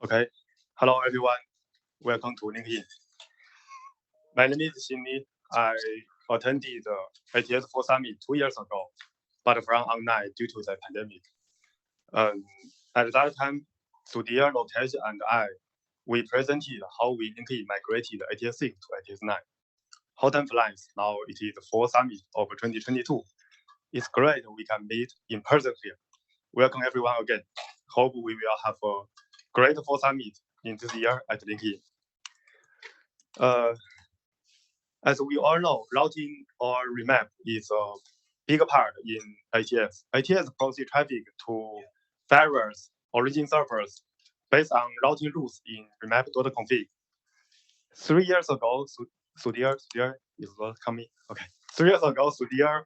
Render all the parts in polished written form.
Okay. Hello, everyone. Welcome to LinkedIn. My name is Xinli. I attended the ATS 4 Summit 2 years ago, but from online due to the pandemic. At that time, Sudhir, Lotesh, and I, we presented how we LinkedIn migrated ATS 6 to ATS 9. How time flies. Now it is the 4th Summit of 2022. It's great we can meet in person here. Welcome everyone again. Hope we will have a great 4th Summit in this year at LinkedIn. As we all know, routing or remap is a big part in ATS. ATS processes traffic to various origin servers based on routing rules in remap.config. 3 years ago, Sudhir is not coming. Okay. 3 years ago, Sudhir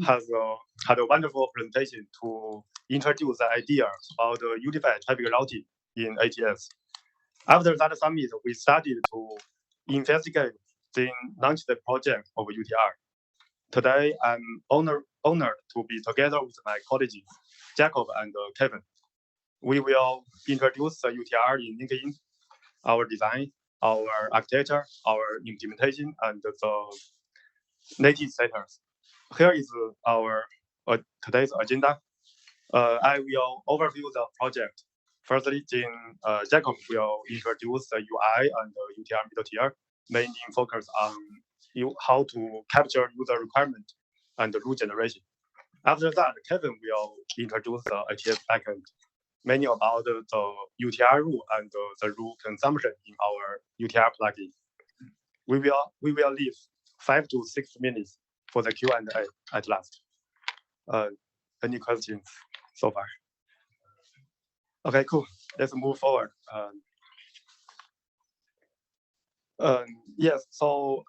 had a wonderful presentation to introduce the idea about the unified traffic routing in ATS. After that summit, we started to investigate then launched the project of UTR. Today, I'm honored to be together with my colleagues, Jacob and Kevin. We will introduce the UTR in LinkedIn, our design, our architecture, our implementation, and the native status. Here is our today's agenda. I will overview the project. Firstly, Jacob will introduce the UI and the UTR middle tier, mainly focus on how to capture user requirement and the rule generation. After that, Kevin will introduce the ATS backend, mainly about the UTR rule and the rule consumption in our UTR plugin. We will leave 5 to 6 minutes for the Q&A at last. Any questions so far? Okay, cool. Let's move forward. Yes, so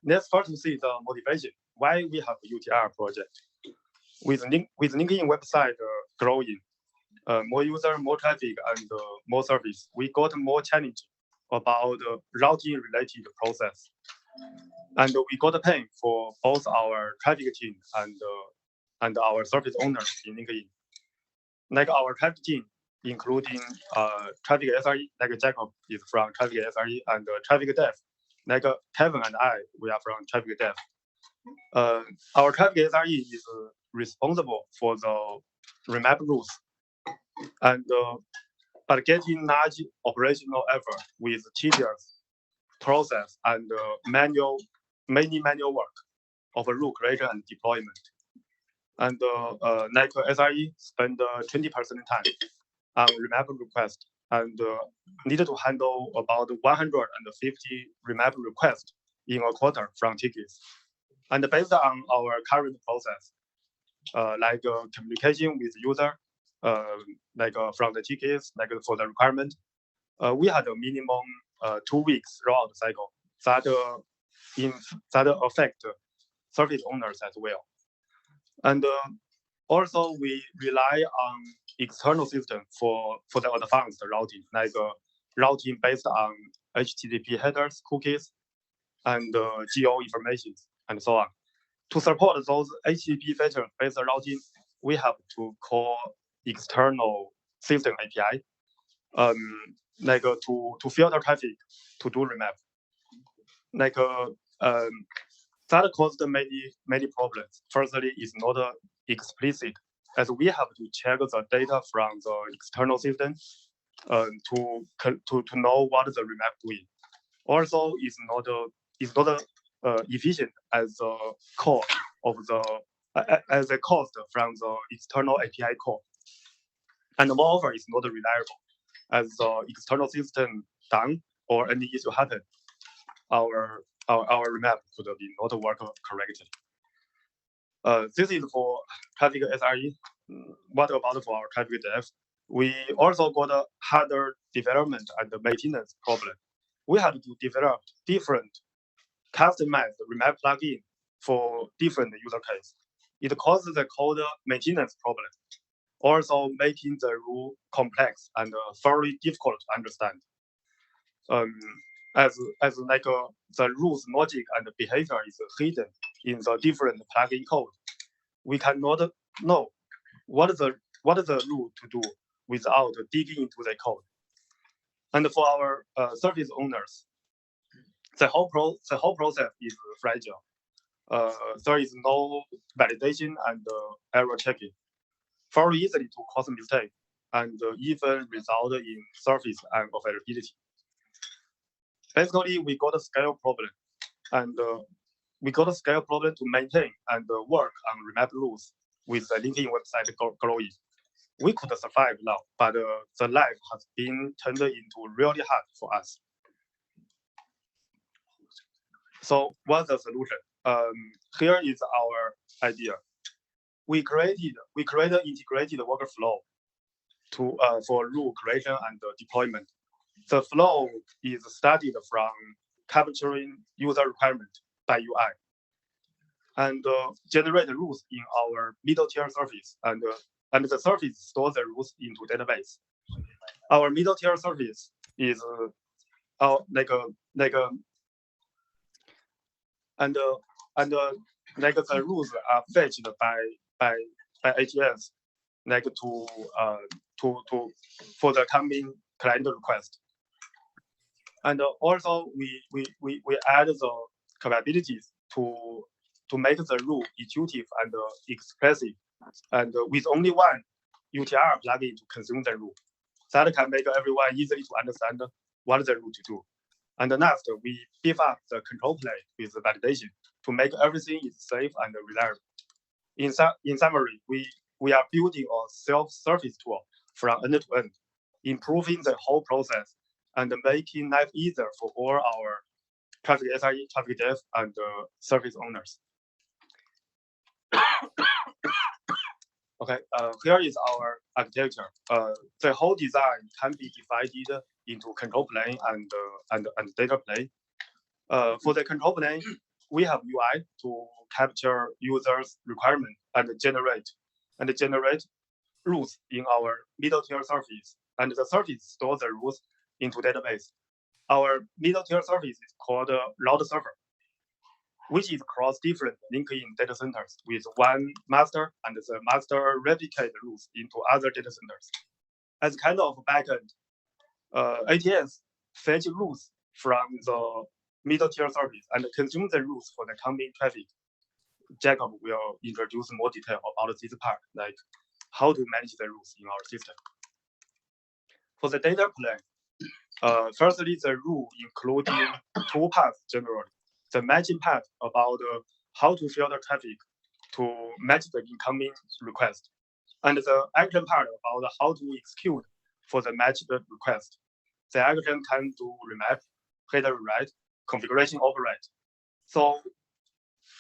let's first see the motivation why we have a UTR project. With LinkedIn website growing, more user, more traffic, and more service, we got more challenge about routing related process. And we got a pain for both our traffic team and our service owners in LinkedIn. Like our traffic team, including traffic SRE, like Jacob is from traffic SRE, and traffic dev, like Kevin and I, we are from traffic dev. Our traffic SRE is responsible for the remap rules, and but getting large operational effort with tedious process and many manual work of a rule creation and deployment. And like SRE spend 20% time on remap request and needed to handle about 150 remap requests in a quarter from tickets. And based on our current process, like communication with user, like from the tickets, like for the requirement, we had a minimum 2 weeks rollout cycle that affect service owners as well. And also we rely on external system for the advanced routing, like routing based on HTTP headers, cookies, and geo information, and so on. To support those HTTP feature-based routing, we have to call external system API, like to filter traffic to do remap. Like that caused many problems. Firstly, it's not explicit, as we have to check the data from the external system to know what the remap doing. Also, it's not efficient as the core of as a cost from the external API call, and moreover, it's not reliable as the external system down or any issue happen. Our remap could be not work correctly. This is for traffic SRE. What about for our traffic dev? We also got a harder development and maintenance problem. We had to develop different customized remap plugin for different user case. It causes the code maintenance problem, also making the rule complex and very difficult to understand. As like the rules logic and behavior is hidden in the different plugin code, we cannot know what is the rule to do without digging into the code. And for our service owners, the whole process is fragile. There is no validation and error checking. Very easily to cause mistake and even result in service and availability. Basically, we got a scale problem, and to maintain and work on remap rules with the linking website growing. We could survive now, but the life has been turned into really hard for us. So what's the solution? Here is our idea. We created integrated workflow for rule creation and deployment. The flow is started from capturing user requirement by UI and generate rules in our middle tier service, and the service stores the rules into database. Our middle tier service is the rules are fetched by ATS for the coming client request. And also we add the capabilities to make the rule intuitive and expressive, and with only one UTR plugin to consume the rule. That can make everyone easily to understand what the rule to do. And next, we beef up the control plane with the validation to make everything is safe and reliable. In summary, we are building a self-service tool from end to end, improving the whole process and making life easier for all our traffic SRE, traffic dev, and service owners. Okay, here is our architecture. The whole design can be divided into control plane and data plane. For the control plane, we have UI to capture users' requirement and generate rules in our middle tier service, and the service stores the rules into database. Our middle tier service is called route server, which is cross different linking data centers with one master, and the master replicate rules into other data centers. As kind of backend, ATS fetch rules from the middle tier service and consume the rules for the coming traffic. Jacob will introduce more detail about this part, like how to manage the rules in our system. For the data plane, firstly, the rule including two paths generally. The matching path about how to filter traffic to match the incoming request, and the action part about how to execute for the matched request. The action can do remap, header rewrite, configuration override. So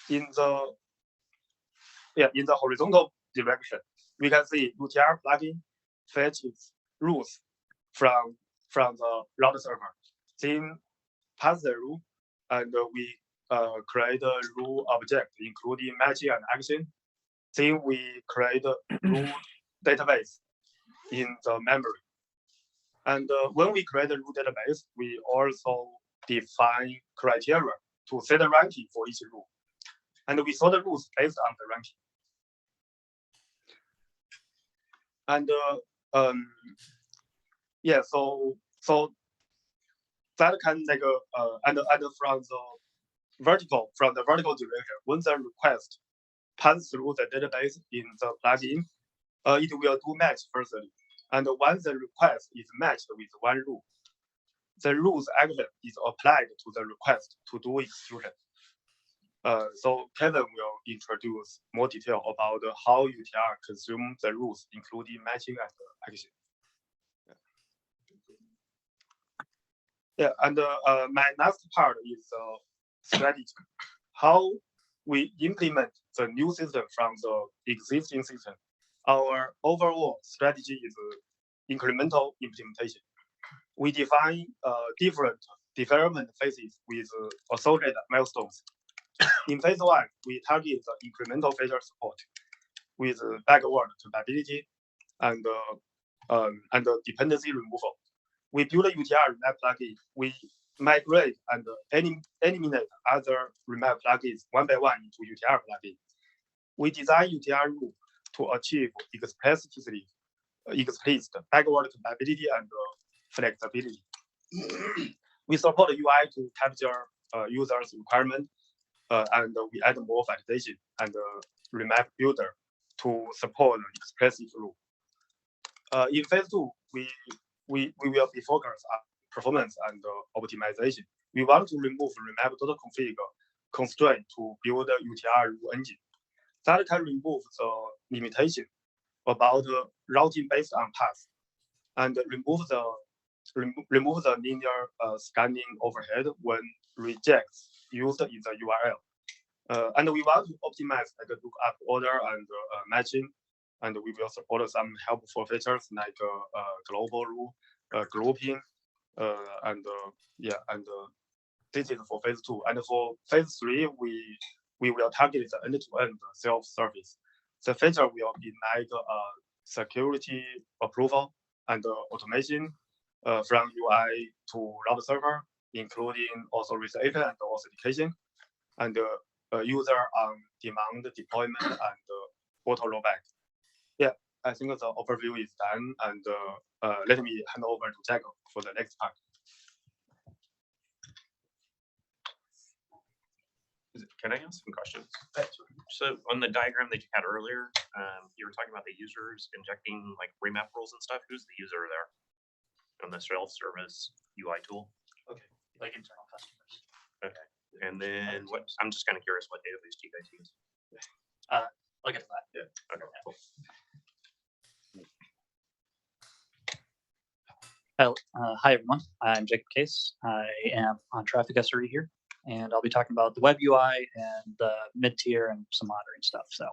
in the horizontal direction, we can see UTR plugin fetches rules from the route server. Then pass the rule, and we create a rule object, including matching and action. Then we create a rule database in the memory. And when we create a rule database, we also define criteria to set a ranking for each rule. And we sort the rules based on the ranking. And so that can and from the vertical direction, when the request passes through the database in the plugin, it will do match firstly. And once the request is matched with one rule, the rule's action is applied to the request to do execution. So Kevin will introduce more detail about how UTR consume the rules, including matching and action. Yeah, and my next part is strategy. How we implement the new system from the existing system. Our overall strategy is incremental implementation. We define different development phases with associated milestones. In phase one, we target the incremental feature support with backward compatibility and dependency removal. We build a UTR remap plugin. We migrate and eliminate other remap plugins one by one into UTR plugin. We design UTR rule to achieve explicit backward compatibility and flexibility. we support the UI to capture users' requirement, and we add more validation and remap builder to support the expressive rule. In phase 2, we will be focused on performance and optimization. We want to remove remap.config constraint to build a UTR rule engine that can remove the limitation about routing based on path and remove the linear scanning overhead when rejects used in the URL. And we want to optimize like lookup order and matching, and we will support some helpful features like global rule, grouping, and this is for phase 2. And for phase 3, we will target the end-to-end self-service. The feature will be like security approval and automation from UI to route server, including authorization and authentication, and user on demand deployment and auto rollback. Yeah, I think the overview is done, and let me hand over to Jacob for the next part. Can I ask some questions? So on the diagram that you had earlier, you were talking about the users injecting like remap rules and stuff. Who's the user there on the self-service UI tool? Okay, like internal customers. Okay, and then what? I'm just kind of curious what database do you guys use? Look at that. Yeah. Okay. Cool. Hi everyone, I'm Jacob Case. I am on Traffic SRE here, and I'll be talking about the web UI and the mid-tier and some monitoring stuff. So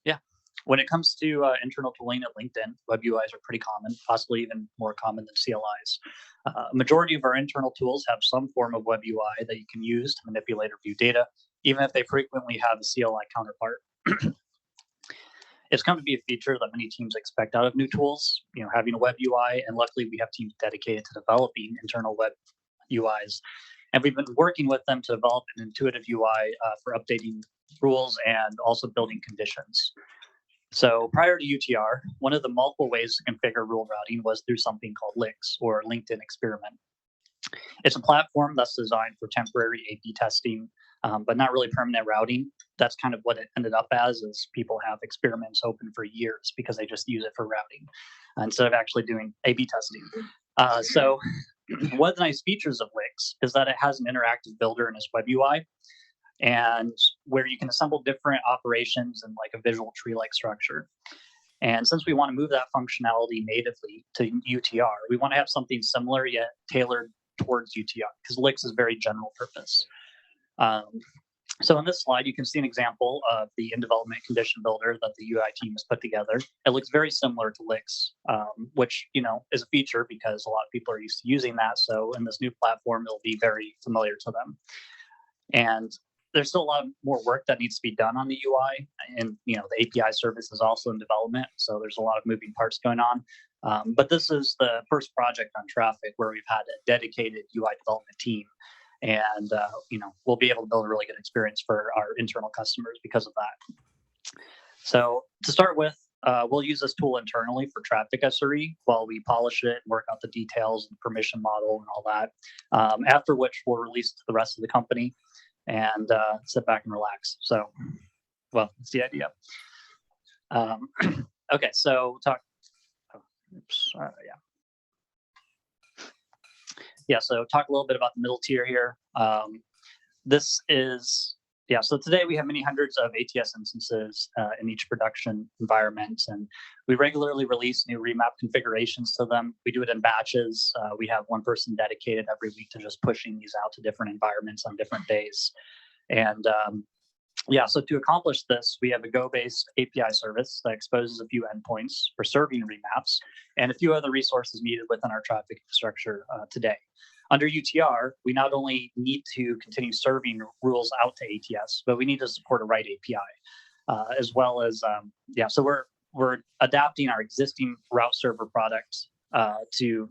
yeah, when it comes to internal tooling at LinkedIn, web UIs are pretty common, possibly even more common than CLIs. A majority of our internal tools have some form of web UI that you can use to manipulate or view data, even if they frequently have a CLI counterpart. It's come to be a feature that many teams expect out of new tools, having a web UI, and luckily we have teams dedicated to developing internal web UIs. And we've been working with them to develop an intuitive UI for updating rules and also building conditions. So prior to UTR, one of the multiple ways to configure rule routing was through something called LIX, or LinkedIn Experiment. It's a platform that's designed for temporary A/B testing, but not really permanent routing. That's kind of what it ended up as, is people have experiments open for years because they just use it for routing instead of actually doing A/B testing. So one of the nice features of LIX is that it has an interactive builder in its web UI, and where you can assemble different operations in like a visual tree-like structure. And since we want to move that functionality natively to UTR, we want to have something similar yet tailored towards UTR, because LIX is very general purpose. So in this slide, you can see an example of the in-development condition builder that the UI team has put together. It looks very similar to LIX, which is a feature because a lot of people are used to using that. So in this new platform, it'll be very familiar to them. And there's still a lot more work that needs to be done on the UI, and the API service is also in development. So there's a lot of moving parts going on. But this is the first project on Traffic where we've had a dedicated UI development team. And we'll be able to build a really good experience for our internal customers because of that. So to start with, we'll use this tool internally for Traffic SRE while we polish it and work out the details and permission model and all that. After which we'll release to the rest of the company and sit back and relax. So, well, that's the idea. Okay, so talk. So talk a little bit about the middle tier here. So today we have many hundreds of ATS instances in each production environment, and we regularly release new remap configurations to them. We do it in batches. We have one person dedicated every week to just pushing these out to different environments on different days. And so to accomplish this, we have a Go-based API service that exposes a few endpoints for serving remaps and a few other resources needed within our traffic infrastructure today. Under UTR, we not only need to continue serving rules out to ATS, but we need to support a write API, as well as, so we're adapting our existing route server product to,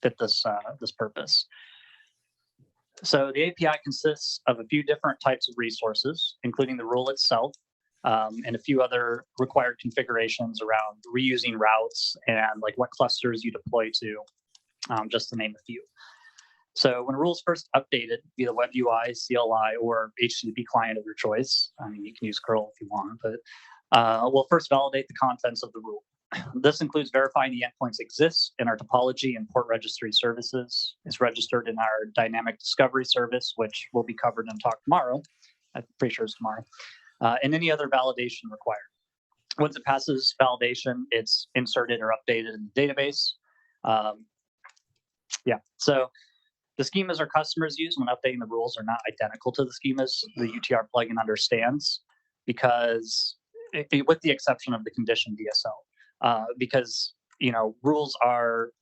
fit this purpose. So the API consists of a few different types of resources, including the rule itself, and a few other required configurations around reusing routes and like what clusters you deploy to. just to name a few. So when rules first updated via the web UI, CLI, or HTTP client of your choice, I mean, you can use curl if you want, but we'll first validate the contents of the rule. This includes verifying the endpoints exist in our topology and port registry services. It's registered in our dynamic discovery service, which will be covered in talk tomorrow. I'm pretty sure it's tomorrow. And any other validation required. Once it passes validation, it's inserted or updated in the database. So the schemas our customers use when updating the rules are not identical to the schemas the UTR plugin understands, because with the exception of the condition DSL, because rules are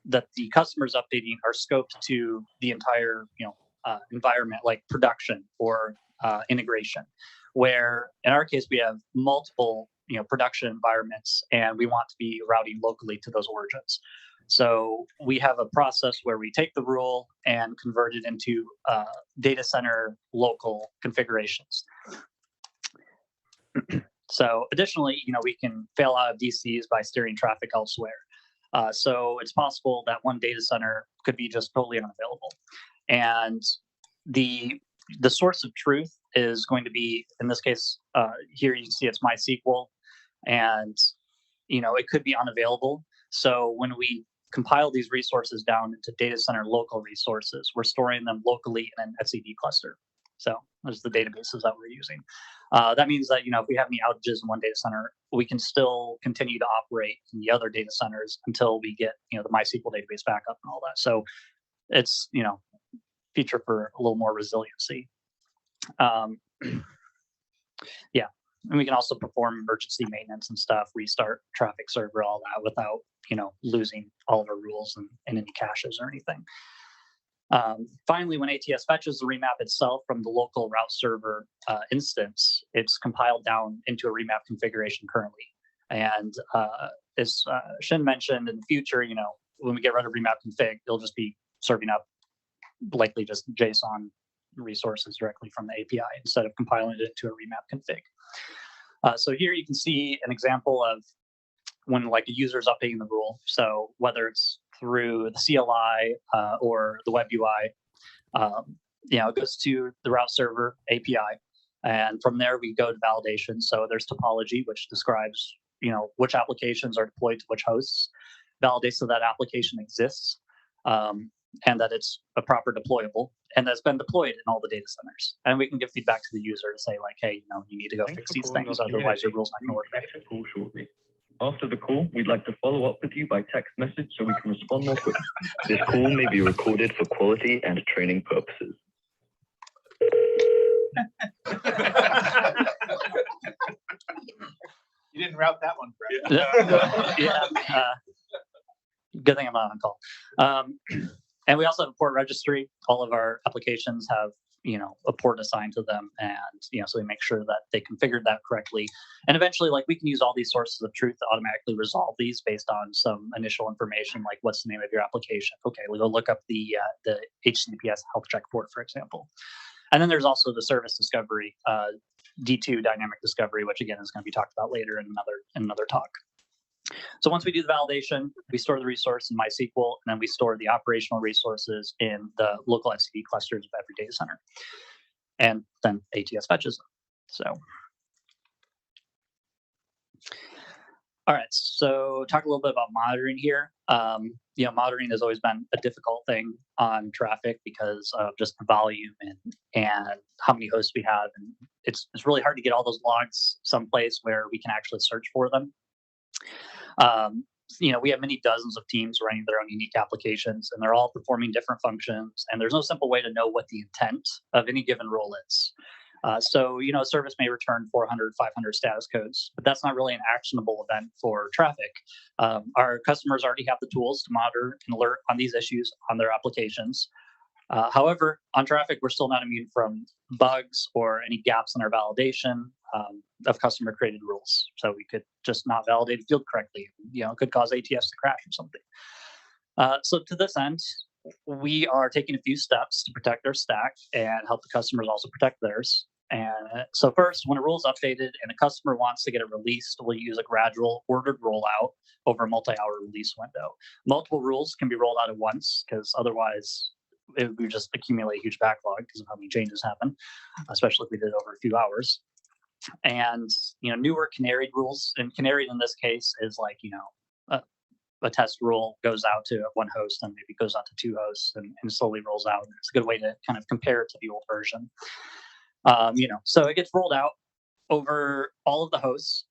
that the customers updating are scoped to the entire environment, like production or integration. Where in our case we have multiple production environments, and we want to be routing locally to those origins. So we have a process where we take the rule and convert it into data center local configurations. So additionally, we can fail out of DCs by steering traffic elsewhere. So it's possible that one data center could be just totally unavailable. And the source of truth is going to be, in this case, here you can see it's MySQL, and it could be unavailable. So when we compile these resources down into data center local resources, we're storing them locally in an etcd cluster. So those are the databases that we're using. That means that if we have any outages in one data center, we can still continue to operate in the other data centers until we get the MySQL database backup and all that. So it's feature for a little more resiliency. Yeah, and we can also perform emergency maintenance and stuff, restart traffic server, all that without losing all of our rules and any caches or anything. Finally, when ATS fetches the remap itself from the local route server instance, it's compiled down into a remap configuration currently. And as Shin mentioned, in the future, when we get rid of remap config, it'll just be serving up likely just JSON resources directly from the API instead of compiling it into a remap config. So here you can see an example of when a user is updating the rule. So whether it's through the CLI or the web UI, it goes to the route server API, and from there we go to validation. So there's topology, which describes which applications are deployed to which hosts, validates so that application exists, and that it's a proper deployable, and that's been deployed in all the data centers. And we can give feedback to the user to say hey, you need to go fix these things, otherwise your rule's not going to work right. After the call, we'd like to follow up with you by text message so we can respond more quickly. This call may be recorded for quality and training purposes. You didn't route that one, Brett. Yeah. Good thing I'm not on call. And we also have a port registry. All of our applications have a port assigned to them, and so we make sure that they configured that correctly. And eventually, we can use all these sources of truth to automatically resolve these based on some initial information, like what's the name of your application. Okay, we'll go look up the HTTPS health check port, for example. And then there's also the service discovery, D2 dynamic discovery, which again is going to be talked about later in another talk. So once we do the validation, we store the resource in MySQL, and then we store the operational resources in the local etcd clusters of every data center. And then ATS fetches them. So, all right, so talk a little bit about monitoring here. Monitoring has always been a difficult thing on traffic because of just the volume and how many hosts we have. And it's really hard to get all those logs someplace where we can actually search for them. We have many dozens of teams running their own unique applications, and they're all performing different functions, and there's no simple way to know what the intent of any given role is. So a service may return 400, 500 status codes, but that's not really an actionable event for traffic. Our customers already have the tools to monitor and alert on these issues on their applications. However, on traffic, we're still not immune from bugs or any gaps in our validation of customer created rules. So we could just not validate a field correctly. It could cause ATS to crash or something. So to this end, we are taking a few steps to protect our stack and help the customers also protect theirs. And so first, when a rule is updated and a customer wants to get it released, we'll use a gradual ordered rollout over a multi-hour release window. Multiple rules can be rolled out at once because otherwise it would just accumulate a huge backlog because of how many changes happen, especially if we did it over a few hours. And newer canaried rules, and canaried in this case is like a test rule goes out to one host and maybe goes out to two hosts and slowly rolls out. And it's a good way to kind of compare it to the old version. So it gets rolled out over all of the hosts.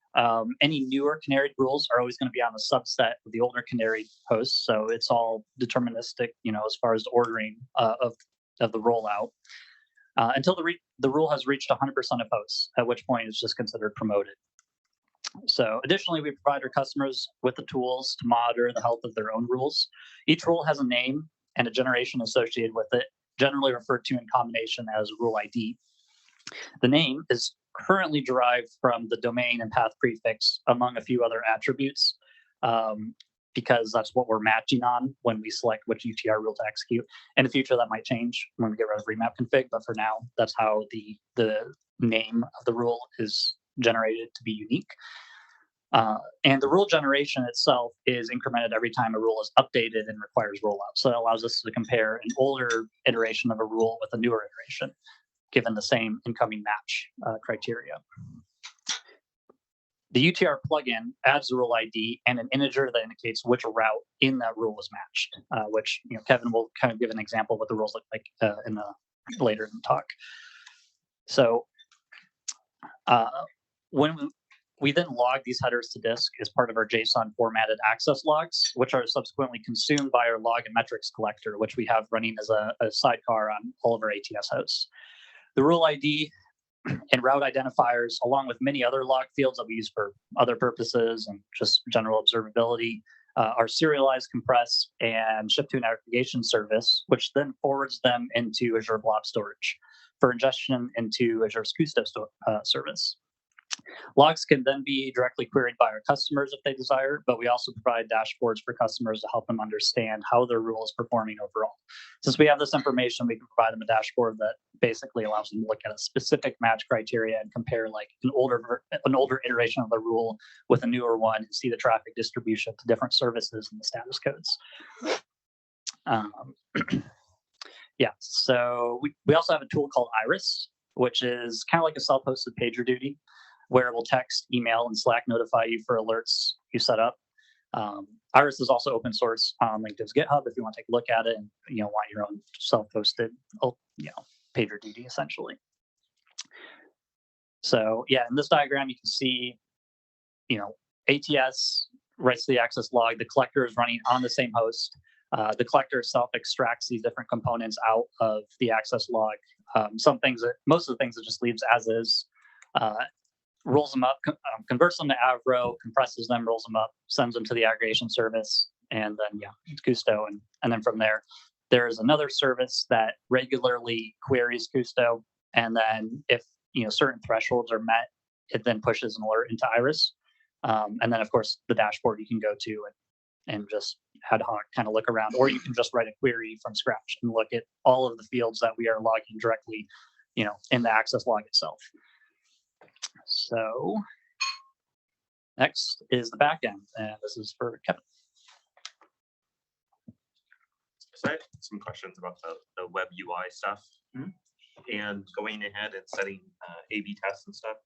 Any newer canaried rules are always going to be on a subset of the older canaried hosts. So it's all deterministic, as far as the ordering of the rollout until the rule has reached 100% of hosts, at which point it's just considered promoted. So additionally, we provide our customers with the tools to monitor the health of their own rules. Each rule has a name and a generation associated with it, generally referred to in combination as rule ID. The name is currently derived from the domain and path prefix, among a few other attributes, because that's what we're matching on when we select which UTR rule to execute. In the future, that might change when we get rid of remap config, but for now, that's how the name of the rule is generated to be unique. And the rule generation itself is incremented every time a rule is updated and requires rollout. So it allows us to compare an older iteration of a rule with a newer iteration, given the same incoming match criteria. The UTR plugin adds the rule ID and an integer that indicates which route in that rule was matched, which Kevin will kind of give an example of what the rules look like later in the talk. So when we then log these headers to disk as part of our JSON formatted access logs, which are subsequently consumed by our log and metrics collector, which we have running as a sidecar on all of our ATS hosts. The rule ID and route identifiers, along with many other log fields that we use for other purposes and just general observability, are serialized, compressed, and shipped to an aggregation service, which then forwards them into Azure Blob Storage for ingestion into Azure's Kusto service. Logs can then be directly queried by our customers if they desire, but we also provide dashboards for customers to help them understand how their rule is performing overall. Since we have this information, we can provide them a dashboard that basically allows them to look at a specific match criteria and compare like an older iteration of the rule with a newer one and see the traffic distribution to different services and the status codes. So we also have a tool called Iris, which is kind of like a self-hosted PagerDuty, where it will text, email, and Slack notify you for alerts you set up. Iris is also open source on LinkedIn's GitHub if you want to take a look at it and want your own self-hosted PagerDuty essentially. So in this diagram you can see ATS writes the access log. The collector is running on the same host. The collector itself extracts these different components out of the access log. Most of the things it just leaves as is. Rolls them up, converts them to Avro, compresses them, rolls them up, sends them to the aggregation service, and then it's Kusto, and then from there is another service that regularly queries Kusto, and then if certain thresholds are met, it then pushes an alert into Iris, and then of course the dashboard you can go to and just ad hoc kind of look around, or you can just write a query from scratch and look at all of the fields that we are logging directly, in the access log itself. So next is the backend, and this is for Kevin. So I have some questions about the web UI stuff and going ahead and setting A/B tests and stuff.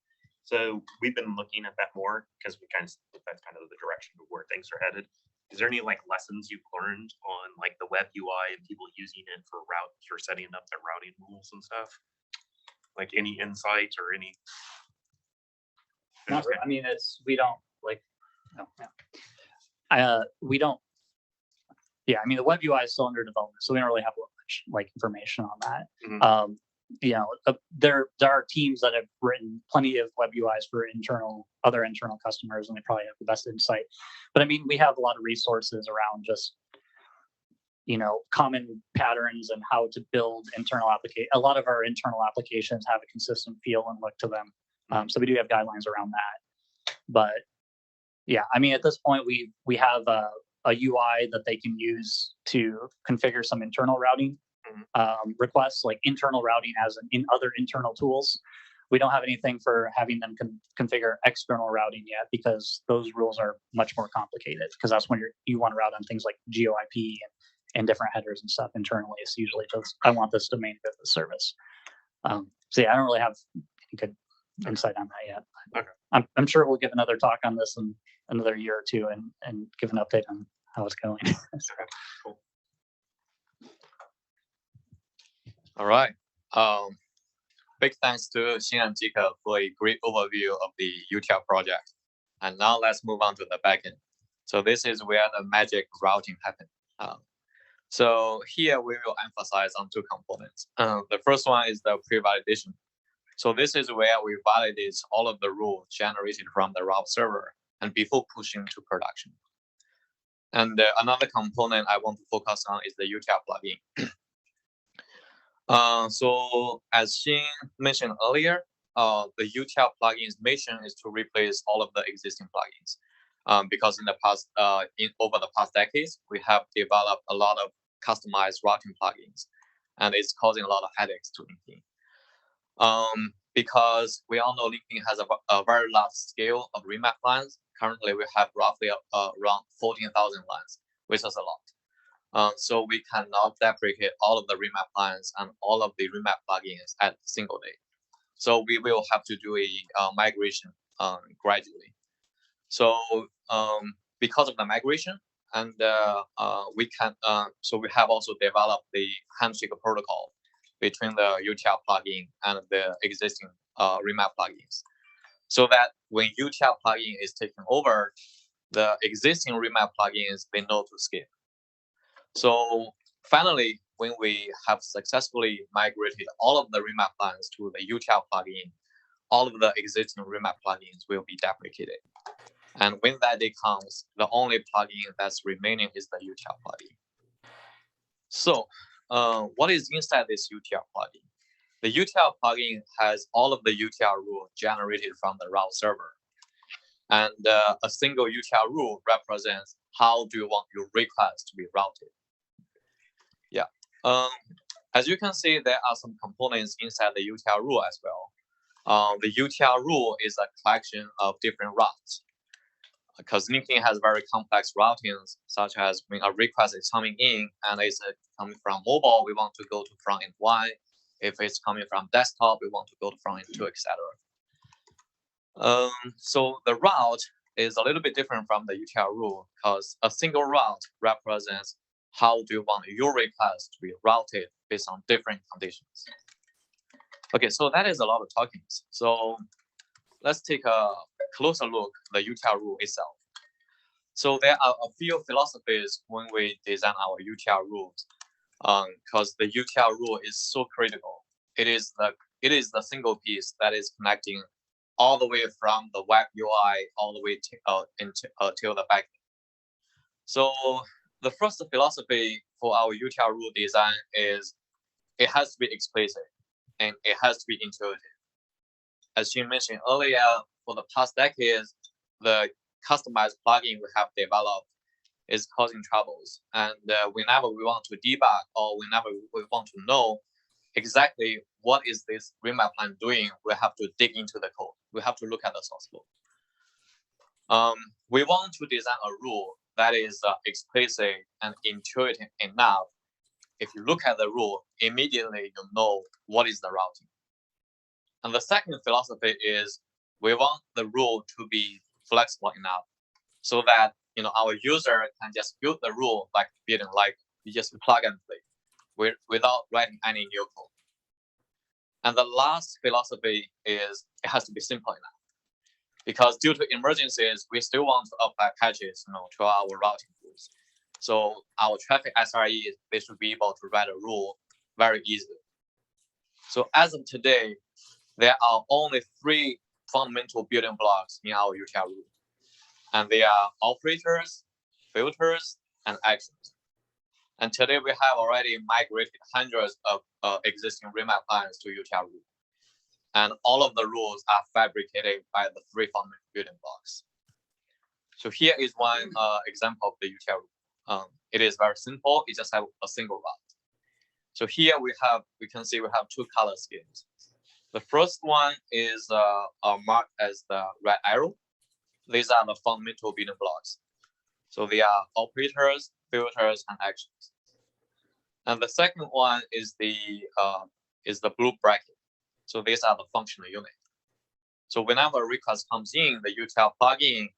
So we've been looking at that more because that's kind of the direction of where things are headed. Is there any lessons you've learned on the web UI and people using it for setting up their routing rules and stuff? Like any insights or any? I mean, we don't. Yeah, I mean, the web UI is still under development, so we don't really have much information on that. Mm-hmm. There are teams that have written plenty of web UIs for other internal customers, and they probably have the best insight. But I mean, we have a lot of resources around just common patterns and how to build internal applications. A lot of our internal applications have a consistent feel and look to them. So we do have guidelines around that. But yeah, I mean, at this point, we have a UI that they can use to configure some internal routing requests, like internal routing as in other internal tools. We don't have anything for having them configure external routing yet because those rules are much more complicated because that's when you want to route on things like GeoIP and different headers and stuff internally. It's usually just, I want this domain to the service. So yeah, I don't really have any good insight on that yet. Okay. I'm sure we'll give another talk on this in another year or two and give an update on how it's going. Okay, cool. All right. Big thanks to Xin and Jika for a great overview of the UTL project. And now let's move on to the backend. So this is where the magic routing happens. So here we will emphasize on two components. The first one is the pre-validation. So this is where we validate all of the rules generated from the route server and before pushing to production. And another component I want to focus on is the UTL plugin. So as Xin mentioned earlier, the UTL plugin's mission is to replace all of the existing plugins. Because in the past, over the past decades, we have developed a lot of customized routing plugins, and it's causing a lot of headaches to LinkedIn. Because we all know LinkedIn has a very large scale of remap lines. Currently, we have roughly around 14,000 lines, which is a lot. So we cannot deprecate all of the remap lines and all of the remap plugins at a single day. So we will have to do a migration gradually. So because of the migration, and we have also developed the handshake protocol between the UTL plugin and the existing remap plugins, so that when UTL plugin is taken over, the existing remap plugins they know to skip. So finally, when we have successfully migrated all of the remap lines to the UTL plugin, all of the existing remap plugins will be deprecated. And when that day comes, the only plugin that's remaining is the UTL plugin. So what is inside this UTL plugin? The UTL plugin has all of the UTL rules generated from the route server. And a single UTL rule represents how do you want your request to be routed. Yeah. As you can see, there are some components inside the UTL rule as well. The UTL rule is a collection of different routes. Because LinkedIn has very complex routings, such as when a request is coming in and it's coming from mobile, we want to go to front end 1. If it's coming from desktop, we want to go to front end 2, etc. So the route is a little bit different from the UTL rule because a single route represents how do you want your request to be routed based on different conditions. Okay, so that is a lot of talkings. So let's take a closer look at the UTL rule itself. So there are a few philosophies when we design our UTL rules, because the UTL rule is so critical. It is the single piece that is connecting all the way from the web UI all the way till the backend. So the first philosophy for our UTL rule design is it has to be explicit and it has to be intuitive. As you mentioned earlier, for the past decades, the customized plugin we have developed is causing troubles. And whenever we want to debug or whenever we want to know exactly what is this remap plan doing, we have to dig into the code. We have to look at the source code. We want to design a rule that is explicit and intuitive enough. If you look at the rule, immediately you know what is the routing. And the second philosophy is we want the rule to be flexible enough so that our user can just build the rule like building like you just plug and play without writing any new code. And the last philosophy is it has to be simple enough. Because due to emergencies, we still want to apply patches to our routing rules. So our traffic SRE, they should be able to write a rule very easily. So as of today, there are only 3 fundamental building blocks in our UTL rule. And they are operators, filters, and actions. And today we have already migrated hundreds of existing remap lines to UTL rule. And all of the rules are fabricated by the 3 fundamental building blocks. So here is one example of the UTL rule. It is very simple. It just has a single route. So here we can see we have 2 color schemes. The first one is marked as the red arrow. These are the fundamental building blocks. So they are operators, filters, and actions. And the second one is the blue bracket. So these are the functional unit. So whenever a request comes in, the util plugin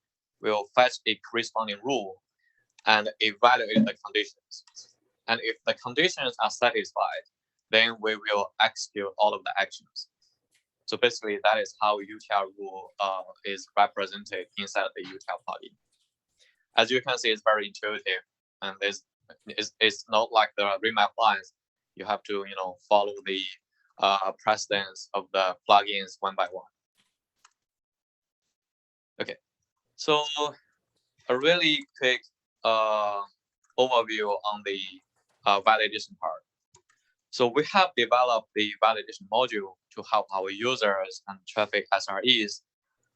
will fetch a corresponding rule and evaluate the conditions. And if the conditions are satisfied, then we will execute all of the actions. So basically, that is how util rule is represented inside the util plugin. As you can see, it's very intuitive, and it's not like the remap lines. You have to follow the precedence of the plugins one by one. Okay, so a really quick overview on the validation part. So we have developed the validation module to help our users and traffic SREs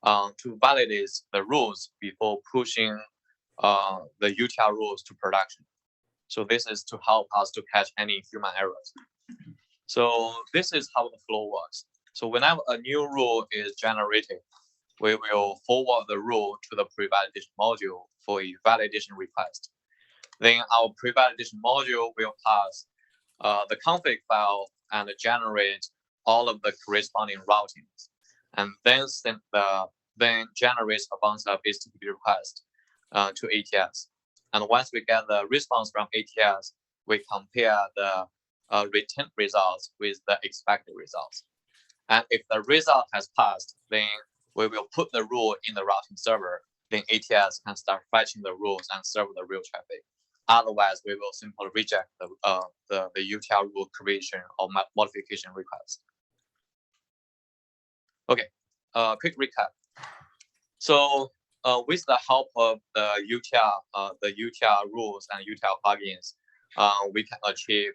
to validate the rules before pushing the util rules to production. So this is to help us to catch any human errors. So this is how the flow works. So whenever a new rule is generated, we will forward the rule to the pre-validation module for a validation request. Then our pre-validation module will pass the config file and generate all of the corresponding routings, and then generates a bunch of HTTP requests to ATS. And once we get the response from ATS, we compare the returned results with the expected results. And if the result has passed, then we will put the rule in the routing server. Then ATS can start fetching the rules and serve the real traffic. Otherwise, we will simply reject the util rule creation or modification request. Okay, quick recap. So with the help of the util rules and util plugins, we can achieve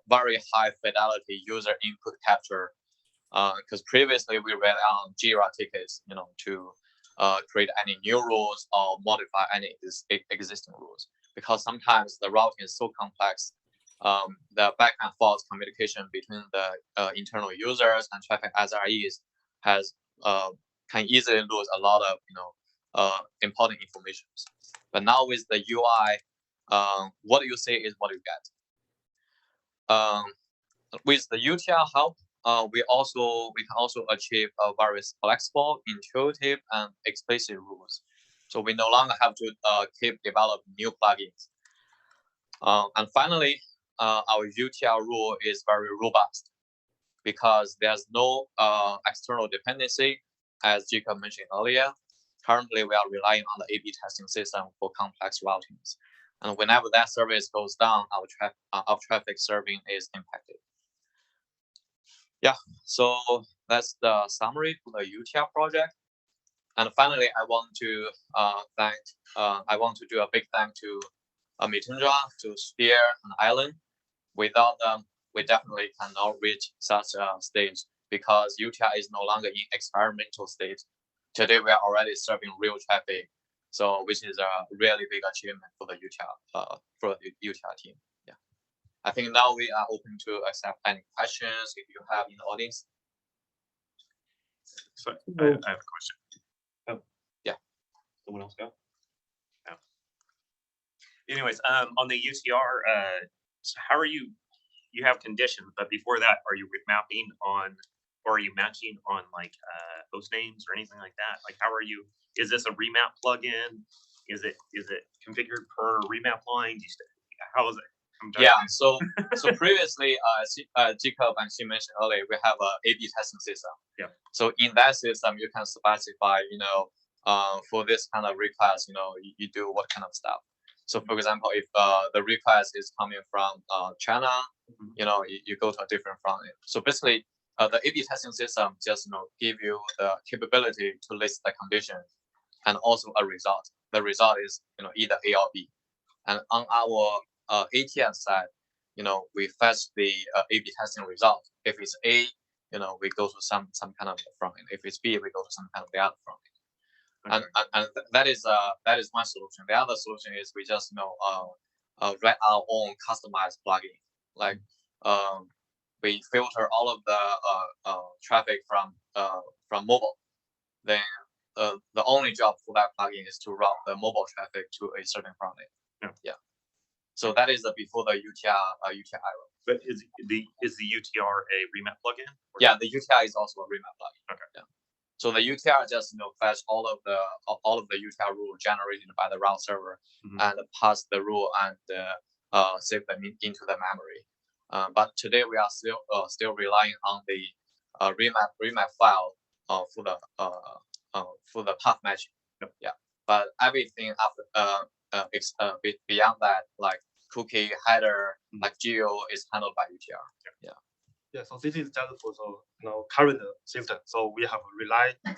very high fidelity user input capture. Because previously we relied on Jira tickets, to create any new rules or modify any existing rules. Because sometimes the routing is so complex, the back and forth communication between the internal users and traffic SREs can easily lose a lot of important information. But now with the UI, what you say is what you get. With the util help, we can also achieve a very flexible, intuitive, and explicit rules. So we no longer have to keep developing new plugins. And finally, our util rule is very robust because there's no external dependency, as Jacob mentioned earlier. Currently, we are relying on the A/B testing system for complex routings. And whenever that service goes down, our traffic serving is impacted. Yeah, so that's the summary for the util project. And finally, I want to do a big thank to Mitendra, to Spear, and Island. Without them, we definitely cannot reach such a stage because util is no longer in experimental state. Today, we are already serving real traffic, so which is a really big achievement for the util team. Yeah, I think now we are open to accept any questions if you have in the audience. So I have a question. Someone else go? No. Anyways, on the UTR, so how are you have conditions, but before that, are you mapping on, or are you matching on like host names or anything like that? Like, how are you, is this a remap plugin? Is it configured per remap line? How is it? Yeah, so previously, Jacob and she mentioned earlier, we have a A/B testing system. Yeah. So in that system, you can specify, for this kind of request, you do what kind of stuff. So for example, if the request is coming from China, you go to a different front end. So basically, the A/B testing system just give you the capability to list the condition and also a result. The result is either A or B. And on our ATS side, we fetch the A/B testing result. If it's A, we go to some kind of front end. If it's B, we go to some kind of the other front end. Okay. And that is one solution. The other solution is we just write our own customized plugin. Like we filter all of the traffic from mobile. Then the only job for that plugin is to route the mobile traffic to a certain front end. Yeah. So that is before the UTR error. But is the UTR a remap plugin? Yeah, the UTR is also a remap plugin. Okay. Yeah. So the UTR just fetch all of the UTR rule generated by the route server and pass the rule and save them into the memory. But today we are still relying on the remap file for the path matching. Yeah. But everything after beyond that, like cookie header, like geo, is handled by UTR. Yeah, so this is just for the current system. So we have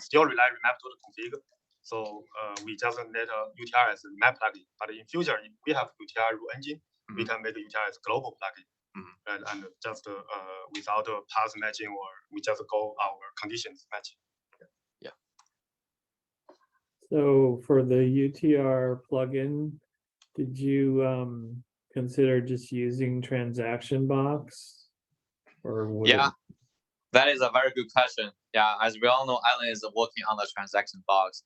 still rely remap to the config. So we just let UTR as a remap plugin. But in future, if we have UTR rule engine, we can make UTR as global plugin. And just without a path matching, or we just go our conditions matching. So for the UTR plugin, did you consider just using transaction box? Or would Yeah, that is a very good question. Yeah, as we all know, Alan is working on the transaction box.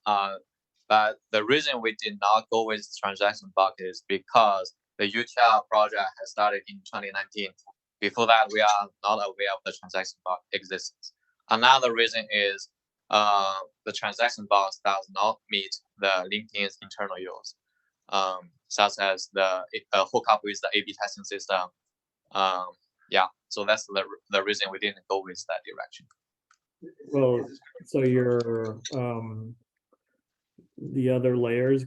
But the reason we did not go with transaction box is because the UTR project has started in 2019. Before that, we are not aware of the transaction box existence. Another reason is the transaction box does not meet the LinkedIn's internal use, such as the hookup with the A/B testing system. Yeah, so that's the reason we didn't go with that direction. well, so your the other layers,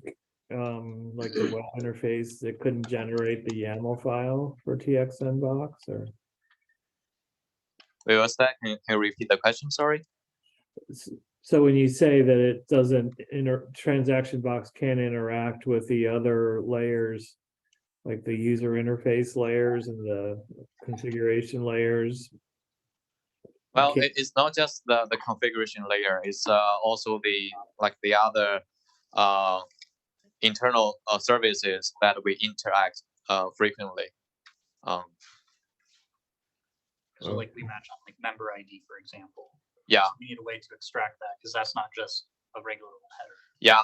like the web interface, it couldn't generate the YAML file for TXN box, or Wait, what's that? Can you repeat the question? Sorry. so when you say that it doesn't transaction box can't interact with the other layers, like the user interface layers and the configuration layers. Well, Okay. it's not just the configuration layer. It's also the other internal services that we interact frequently. So like we match on like member ID, for example. Yeah. We need a way to extract that because that's not just a regular header. Yeah.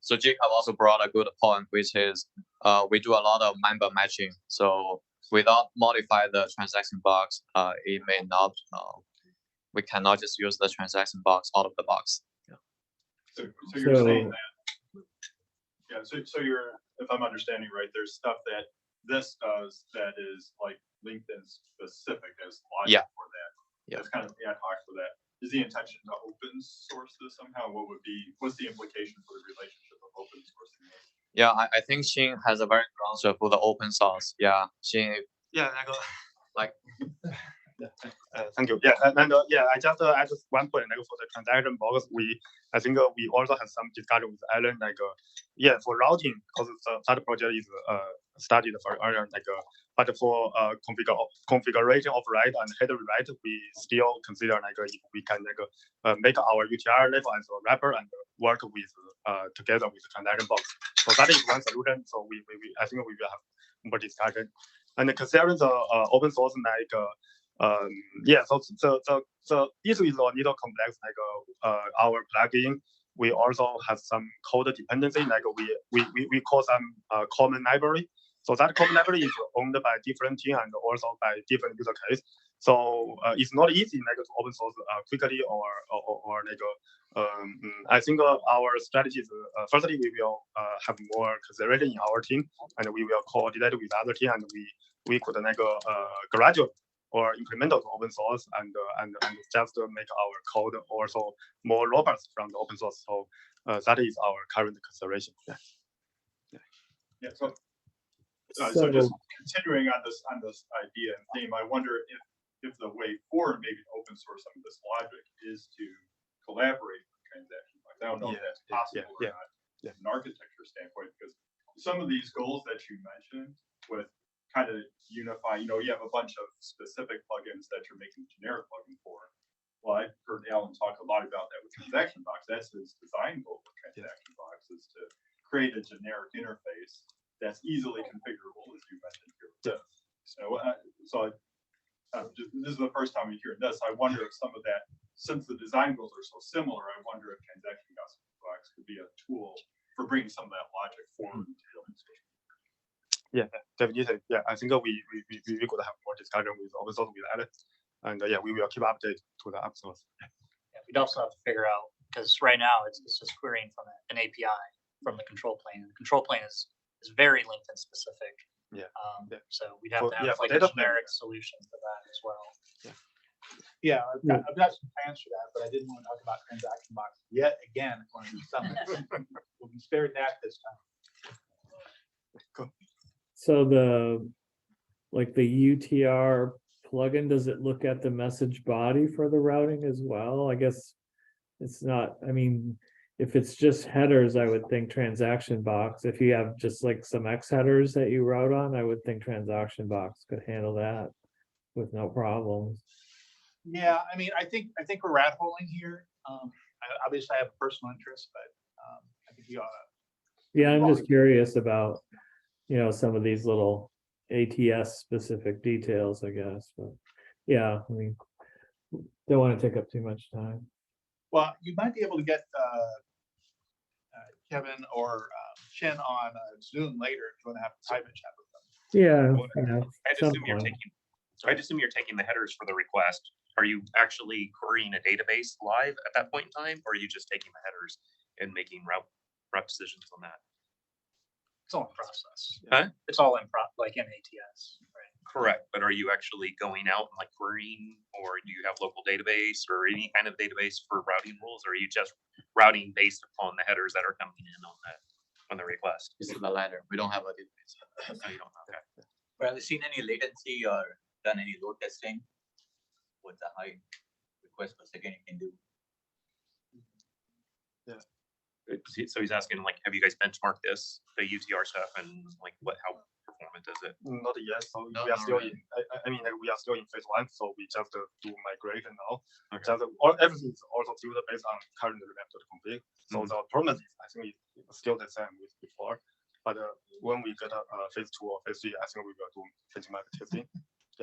So Jacob also brought a good point, which is we do a lot of member matching. So without modify the transaction box, it may not. We cannot just use the transaction box out of the box. Yeah. So you're saying that. Yeah. So you're, if I'm understanding right, there's stuff that this does that is like LinkedIn specific as logic for that. Yeah. That's kind of ad hoc for that. Is the intention to open source this somehow? What's the implication for the relationship of open sourcing this? Yeah, I think Xin has a very good answer for the open source. Yeah, Xin. Yeah, like. Thank you. Yeah, and I just add one point for the transaction box. I think we also have some discussion with Alan. For routing, because that project is studied for earlier. But for configuration of write and header rewrite, we still consider if we can make our UTR level as a wrapper and work with together with the transaction box. So that is one solution. So I think we will have more discussion. And considering the open source so the issue is a little complex. Our plugin, we also have some code dependency. We call some common library. So that common library is owned by different team and also by different user case. So it's not easy to open source quickly or I think our strategy is firstly we will have more consideration in our team, and we will coordinate with other team, and we could graduate or incremental to open source and just make our code also more robust from the open source. So that is our current consideration. Yeah. So just continuing on this idea and theme, I wonder if the way forward, maybe to open source some of this logic, is to collaborate with transaction box. I don't know if that's possible or not from an architecture standpoint, because some of these goals that you mentioned with kind of unify, you have a bunch of specific plugins that you're making generic plugin for. Well, I've heard Alan talk a lot about that with transaction box. That's his design goal for transaction box, is to create a generic interface that's easily configurable, as you mentioned here. So this is the first time we hear this. I wonder if some of that, since the design goals are so similar, I wonder if transaction box could be a tool for bringing some of that logic forward. Yeah, definitely. Yeah, I think we could have more discussion with also with Alex, and yeah, we will keep update to the episodes. Yeah, we'd also have to figure out, because right now it's just querying from an API from the control plane. And the control plane is very linked and specific. Yeah. So we'd have to have for like a data generic solution for that as well. Yeah, I've got some plans for that, but I didn't want to talk about transaction box yet again on the summit. We'll be spared that this time. So the UTR plugin, does it look at the message body for the routing as well? I guess it's not, I mean, if it's just headers, I would think transaction box. If you have just like some X headers that you route on, I would think transaction box could handle that with no problems. Yeah, I mean, I think we're rat holing here. Obviously, I have a personal interest, but I think we ought to. Yeah, I'm just curious about, some of these little ATS specific details, I guess, but yeah, I mean, don't want to take up too much time. Well, you might be able to get Kevin or Shen on Zoom later if you want to have a private chat with them. Yeah. I'd assume you're taking the headers for the request. Are you actually querying a database live at that point in time, or are you just taking the headers and making route decisions on that? It's all in process. Huh? It's all in like in ATS. Right. Correct, but are you actually going out and like querying, or do you have local database or any kind of database for routing rules, or are you just routing based upon the headers that are coming in on the request? It's the latter. We don't have a database. No, you don't. Okay. But have you seen any latency or done any load testing with the high request per second you can do? So he's asking, like, have you guys benchmarked this, the UTR stuff, and like how performant is it? Not yet. So No, we are not still really. I mean, like, we are still in phase 1. So we just do migration now. Okay. Everything is also built based on current remap.config. So the performance, I think, is still the same with before. But when we get phase 2 or phase 3, I think we will do benchmark testing,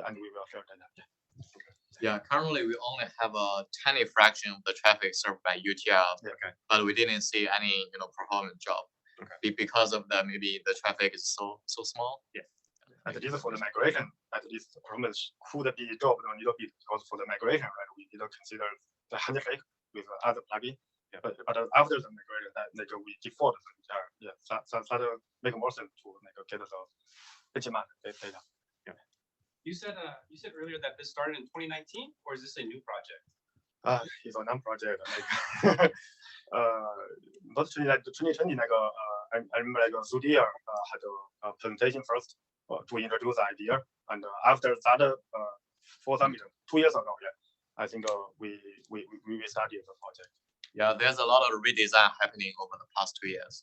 and we will share data. Yeah, currently we only have a tiny fraction of the traffic served by UTR, Okay. but we didn't see any performance drop. Okay. Because of that, maybe the traffic is so small. Yeah. At least for the migration, at least the performance could be dropped a little bit, because for the migration, right, we need to consider the handshake with other plugin. Yeah. But after the migration, that we default the entire, that make more sense to get the benchmark data. You said earlier that this started in 2019, or is this a new project? It's a non-project. Not 2020. I remember Zudia had a presentation first to introduce the idea, and after that, for some reason, 2 years ago, I think we started the project. Yeah, there's a lot of redesign happening over the past 2 years.